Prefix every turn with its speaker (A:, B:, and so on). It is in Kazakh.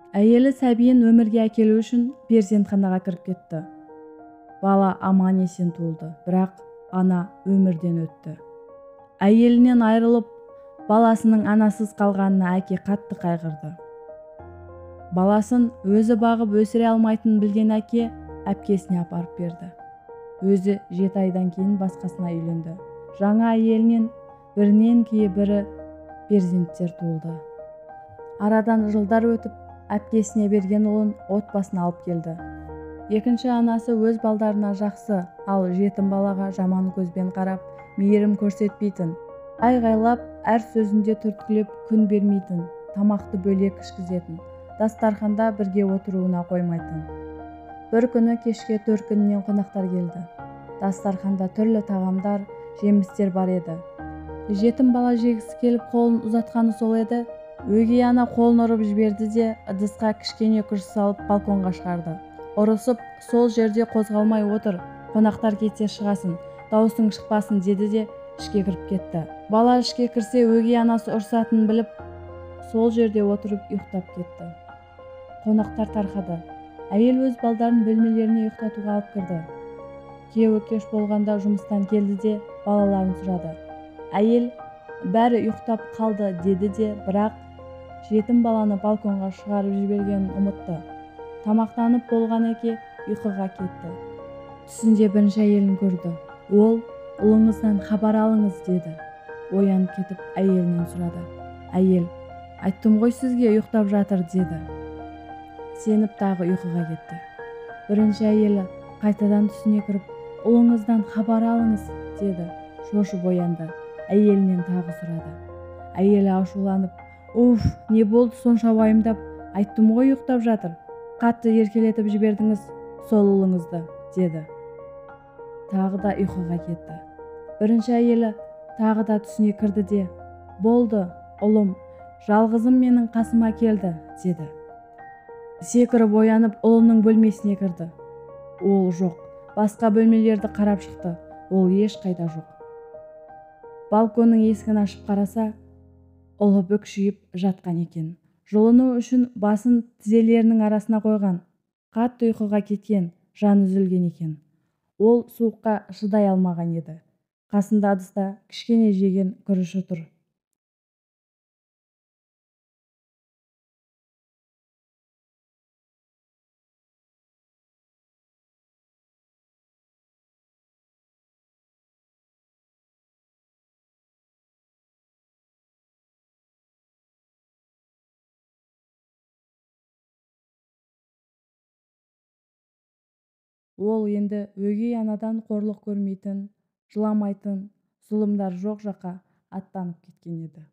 A: Әйелі сәбиін өмірге әкелу үшін перзентханаға кіріп кетті. Бала аман есен туылды, бірақ ана өмірден өтті. Әйелінен айырылып, баласының анасыз қалғанына әке қатты қайғырды. Баласын өзі бағып өсіре алмайтынын білген әке әпкесіне апарып берді. Өзі 7 айдан кейін басқасына үйленді. Жаңа әйелінен бірінен кейін бірі перзенттер туылды. Арадан жылдар өтіп, әпкесіне берген ұлын отбасына алып келді. Екінші анасы өз балдарына жақсы, ал жетім балаға жаман көзбен қарап, мейірім көрсетпейтін, айғайлап, әр сөзінде түрткілеп күн бермейтін, тамақты бөлек ішкізетін, дастарханда бірге отыруына қоймайтын. Бір күні кешке төркінінен қонақтар келді. Дастарханда түрлі тағамдар, жемістер бар еді. Жетім бала жегісі келіп қолын ұзатқаны сол еді. Өгей ана қолын ұрып жіберді де, ыдысқа кішкене күш салып балконға шығарды. Ұрысып, сол жерде қозғалмай отыр, қонақтар кетсе шығасын, даусың шықпасын деді де ішке кіріп кетті. Бала ішке кірсе, өгей анасы ұрсатынын біліп, сол жерде отырып ұйықтап кетті. Қонақтар тарқады. Әйел өз балдарын бөлмелеріне ұйықтатуға алып кірді. Күйеуі кеш болғанда жұмыстан келді де балаларын сұрады. Әйел бәрі ұйықтап қалды деді де, бірақ жетім баланы балконға шығарып жібергенін ұмытты. Тамақтанып болған әке ұйқыға кетті. Түсінде бірінші әйелін көрді. Ол, ұлыңыздан хабар алыңыз деді. Оянып кетіп әйелінен сұрады. Әйел, айттым ғой сізге, ұйықтап жатыр деді. Сеніп тағы ұйқыға кетті. Бірінші әйелі қайтадан түсіне кіріп, ұлыңыздан хабар алыңыз деді. Шошып оянды. Әйелінен тағы сұрады. Әйелі ашуланып, уф, не болды сонша уайымдап, айттым ғой ұйықтап жатыр. Қатты еркелетіп жібердіңіз сол ұлыңызды деді. Тағы да ұйқыға кетті. Бірінші әйелі тағы да түсіне кірді де, болды, ұлым, жалғызым менің қасыма келді деді. Секіріп оянып ұлының бөлмесіне кірді. Ол жоқ. Басқа бөлмелерді қарап шықты. Ол ешқайда жоқ. Балконның есігін ашып қараса, ұлы бүкшиіп жатқан екен. Жылыну үшін басын тізелерінің арасына қойған. Қатты ұйқыға кеткен, жан үзілген екен. Ол суыққа шыдай алмаған еді. Қасында ыдыста кішкене жеген күріші тұр. Ол енді өгей анадан қорлық көрмейтін, жыламайтын, зұлымдар жоқ жаққа аттанып кеткен еді.